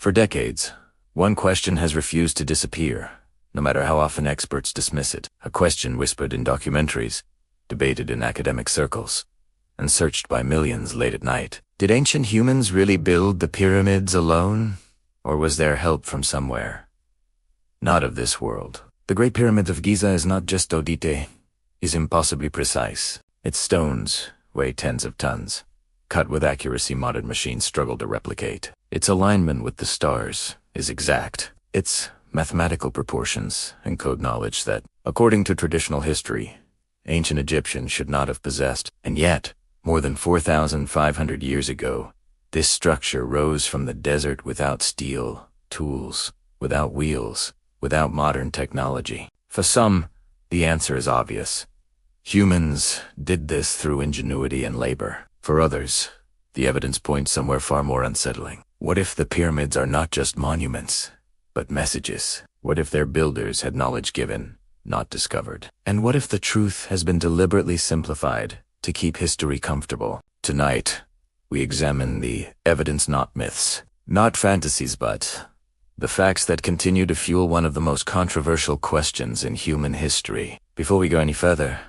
For decades, one question has refused to disappear, no matter how often experts dismiss it. A question whispered in documentaries, debated in academic circles, and searched by millions late at night. Did ancient humans really build the pyramids alone, or was there help from somewhere? Not of this world. The Great Pyramid of Giza is not just Dodite, is impossibly precise. Its stones weigh tens of tons, cut with accuracy modern machines struggle to replicate. Its alignment with the stars is exact. Its mathematical proportions encode knowledge that, according to traditional history, ancient Egyptians should not have possessed. And yet, more than 4,500 years ago, this structure rose from the desert without steel, tools, without wheels, without modern technology. For some, the answer is obvious. Humans did this through ingenuity and labor. For others, the evidence points somewhere far more unsettling. What if the pyramids are not just monuments, but messages? What if their builders had knowledge given, not discovered? And what if the truth has been deliberately simplified to keep history comfortable? Tonight, we examine the evidence, not myths, not fantasies, but the facts that continue to fuel one of the most controversial questions in human history. Before we go any further,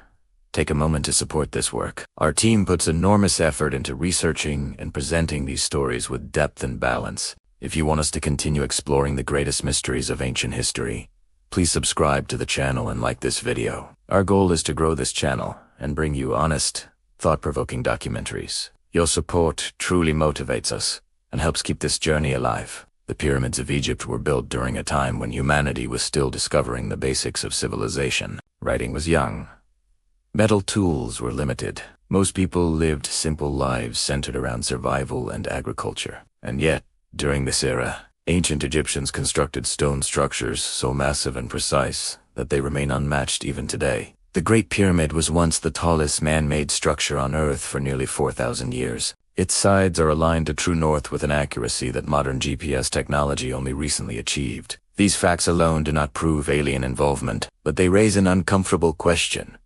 take a moment to support this work. Our team puts enormous effort into researching and presenting these stories with depth and balance. If you want us to continue exploring the greatest mysteries of ancient history, please subscribe to the channel and like this video. Our goal is to grow this channel and bring you honest, thought-provoking documentaries. Your support truly motivates us and helps keep this journey alive. The pyramids of Egypt were built during a time when humanity was still discovering the basics of civilization. Writing was young. Metal tools were limited. Most people lived simple lives centered around survival and agriculture. And yet, during this era, ancient Egyptians constructed stone structures so massive and precise that they remain unmatched even today. The Great Pyramid was once the tallest man-made structure on Earth for nearly 4,000 years. Its sides are aligned to true north with an accuracy that modern GPS technology only recently achieved. These facts alone do not prove alien involvement, but they raise an uncomfortable question.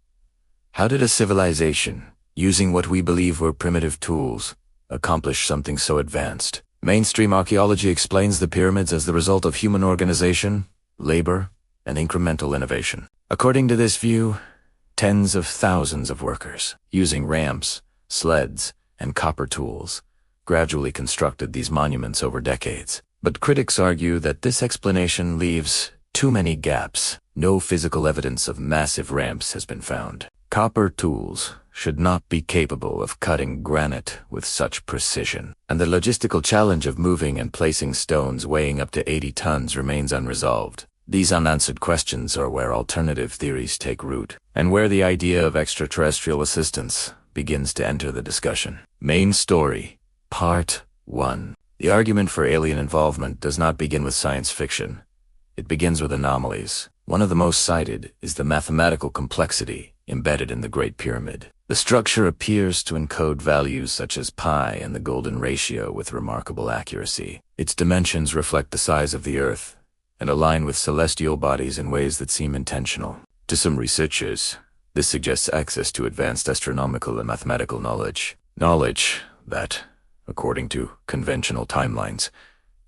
How did a civilization, using what we believe were primitive tools, accomplish something so advanced? Mainstream archaeology explains the pyramids as the result of human organization, labor, and incremental innovation. According to this view, tens of thousands of workers, using ramps, sleds, and copper tools, gradually constructed these monuments over decades. But critics argue that this explanation leaves too many gaps. No physical evidence of massive ramps has been found. Copper tools should not be capable of cutting granite with such precision, and the logistical challenge of moving and placing stones weighing up to 80 tons remains unresolved. These unanswered questions are where alternative theories take root, and where the idea of extraterrestrial assistance begins to enter the discussion. Main story, Part 1. The argument for alien involvement does not begin with science fiction. It begins with anomalies. One of the most cited is the mathematical complexity embedded in the Great Pyramid. The structure appears to encode values such as pi and the golden ratio with remarkable accuracy. Its dimensions reflect the size of the Earth and align with celestial bodies in ways that seem intentional. To some researchers, this suggests access to advanced astronomical and mathematical knowledge. Knowledge that, according to conventional timelines,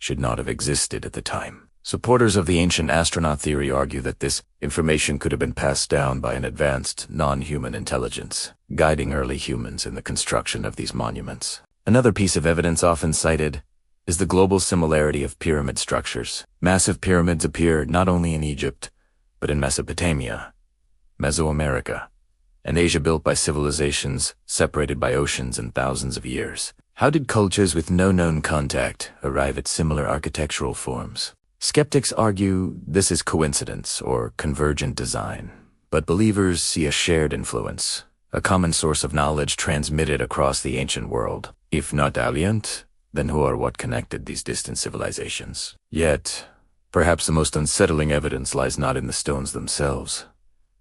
should not have existed at the time. Supporters of the ancient astronaut theory argue that this information could have been passed down by an advanced, non-human intelligence, guiding early humans in the construction of these monuments. Another piece of evidence often cited is the global similarity of pyramid structures. Massive pyramids appear not only in Egypt, but in Mesopotamia, Mesoamerica, and Asia, built by civilizations separated by oceans and thousands of years. How did cultures with no known contact arrive at similar architectural forms? Skeptics argue this is coincidence or convergent design, but believers see a shared influence, a common source of knowledge transmitted across the ancient world. If not alien, then who or what connected these distant civilizations? Yet, perhaps the most unsettling evidence lies not in the stones themselves,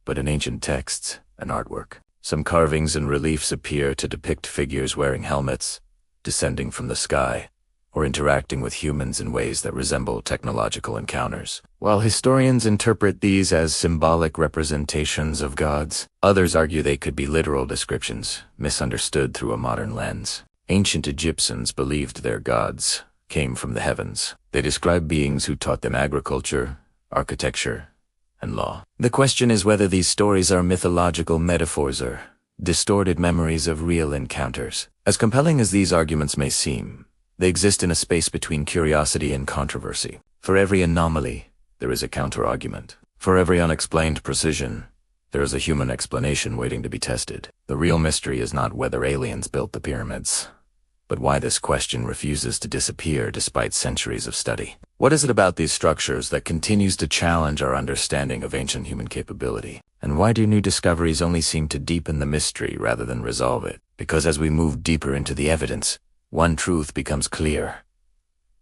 but in ancient texts and artwork. Some carvings and reliefs appear to depict figures wearing helmets, descending from the sky, or interacting with humans in ways that resemble technological encounters. While historians interpret these as symbolic representations of gods, others argue they could be literal descriptions, misunderstood through a modern lens. Ancient Egyptians believed their gods came from the heavens. They describe beings who taught them agriculture, architecture, and law. The question is whether these stories are mythological metaphors or distorted memories of real encounters. As compelling as these arguments may seem, they exist in a space between curiosity and controversy. For every anomaly, there is a counter-argument. For every unexplained precision, there is a human explanation waiting to be tested. The real mystery is not whether aliens built the pyramids, but why this question refuses to disappear despite centuries of study. What is it about these structures that continues to challenge our understanding of ancient human capability? And why do new discoveries only seem to deepen the mystery rather than resolve it? Because as we move deeper into the evidence, one truth becomes clear.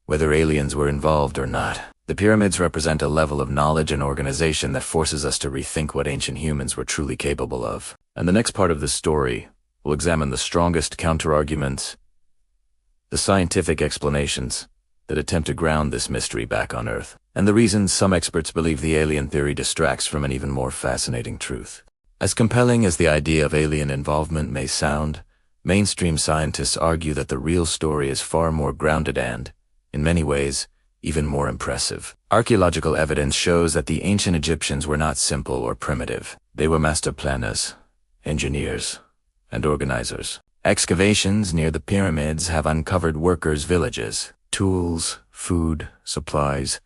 Whether aliens were involved or not, the pyramids represent a level of knowledge and organization that forces us to rethink what ancient humans were truly capable of. And the next part of this story will examine the strongest counter-arguments, the scientific explanations that attempt to ground this mystery back on Earth, and the reasons some experts believe the alien theory distracts from an even more fascinating truth. As compelling as the idea of alien involvement may sound, mainstream scientists argue that the real story is far more grounded and, in many ways, even more impressive. Archaeological evidence shows that the ancient Egyptians were not simple or primitive. They were master planners, engineers, and organizers. Excavations near the pyramids have uncovered workers' villages, tools, food, supplies,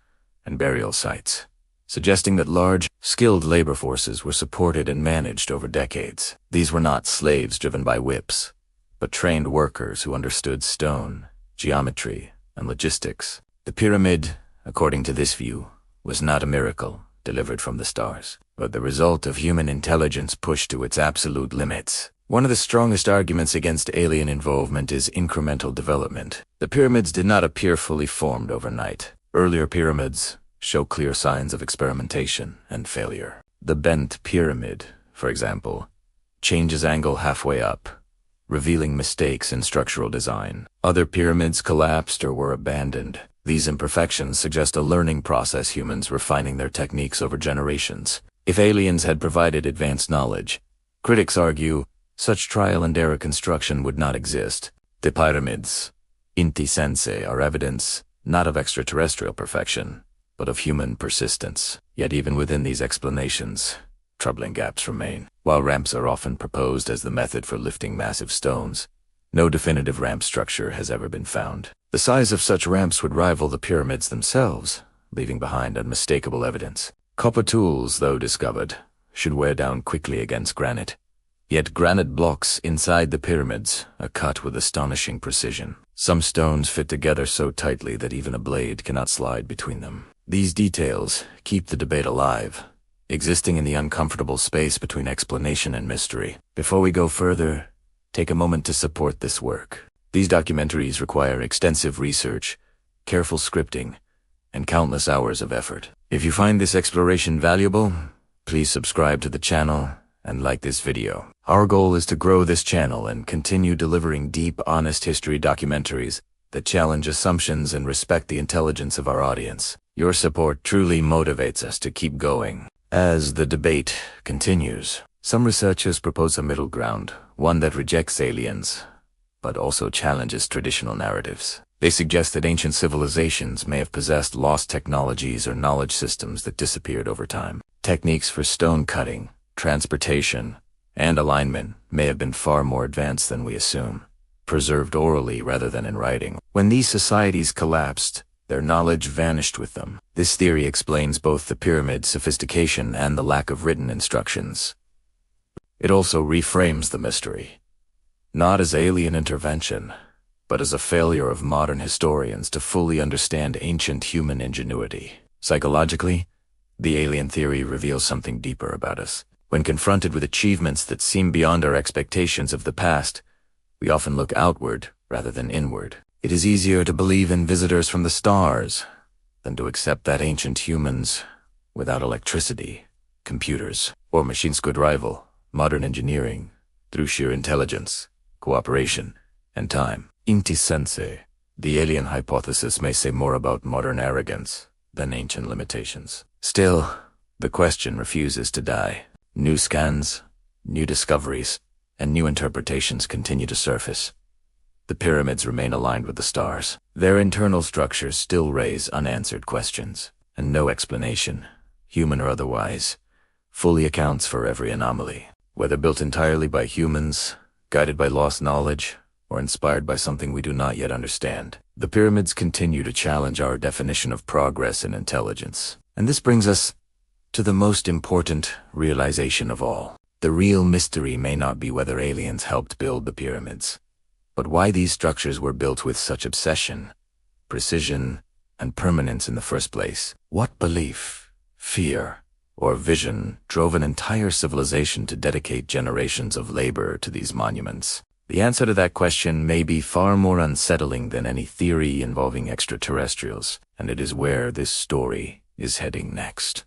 and burial sites, suggesting that large, skilled labor forces were supported and managed over decades. These were not slaves driven by whips, but trained workers who understood stone, geometry, and logistics. The pyramid, according to this view, was not a miracle delivered from the stars, but the result of human intelligence pushed to its absolute limits. One of the strongest arguments against alien involvement is incremental development. The pyramids did not appear fully formed overnight. Earlier pyramids show clear signs of experimentation and failure. The bent pyramid, for example, changes angle halfway up, revealing mistakes in structural design. Other pyramids collapsed or were abandoned. These imperfections suggest a learning process, humans refining their techniques over generations. If aliens had provided advanced knowledge, critics argue, such trial-and-error construction would not exist. The pyramids, inti sense, are evidence not of extraterrestrial perfection, but of human persistence. Yet even within these explanations, troubling gaps remain. While ramps are often proposed as the method for lifting massive stones, no definitive ramp structure has ever been found. The size of such ramps would rival the pyramids themselves, leaving behind unmistakable evidence. Copper tools, though discovered, should wear down quickly against granite. Yet granite blocks inside the pyramids are cut with astonishing precision. Some stones fit together so tightly that even a blade cannot slide between them. These details keep the debate alive, existing in the uncomfortable space between explanation and mystery. Before we go further, take a moment to support this work. These documentaries require extensive research, careful scripting, and countless hours of effort. If you find this exploration valuable, please subscribe to the channel and like this video. Our goal is to grow this channel and continue delivering deep, honest history documentaries that challenge assumptions and respect the intelligence of our audience. Your support truly motivates us to keep going. As the debate continues, some researchers propose a middle ground, one that rejects aliens, but also challenges traditional narratives. They suggest that ancient civilizations may have possessed lost technologies or knowledge systems that disappeared over time. Techniques for stone cutting, transportation, and alignment may have been far more advanced than we assume, preserved orally rather than in writing. When these societies collapsed, their knowledge vanished with them. This theory explains both the pyramid sophistication and the lack of written instructions. It also reframes the mystery, not as alien intervention, but as a failure of modern historians to fully understand ancient human ingenuity. Psychologically, the alien theory reveals something deeper about us. When confronted with achievements that seem beyond our expectations of the past, we often look outward rather than inward. It is easier to believe in visitors from the stars than to accept that ancient humans, without electricity, computers, or machines, could rival modern engineering through sheer intelligence, cooperation, and time. Inti sense, the alien hypothesis may say more about modern arrogance than ancient limitations. Still, the question refuses to die. New scans, new discoveries, and new interpretations continue to surface. The pyramids remain aligned with the stars. Their internal structures still raise unanswered questions, and no explanation, human or otherwise, fully accounts for every anomaly. Whether built entirely by humans, guided by lost knowledge, or inspired by something we do not yet understand, the pyramids continue to challenge our definition of progress and intelligence. And this brings us to the most important realization of all. The real mystery may not be whether aliens helped build the pyramids, but why these structures were built with such obsession, precision, and permanence in the first place. What belief, fear, or vision drove an entire civilization to dedicate generations of labor to these monuments? The answer to that question may be far more unsettling than any theory involving extraterrestrials, and it is where this story is heading next.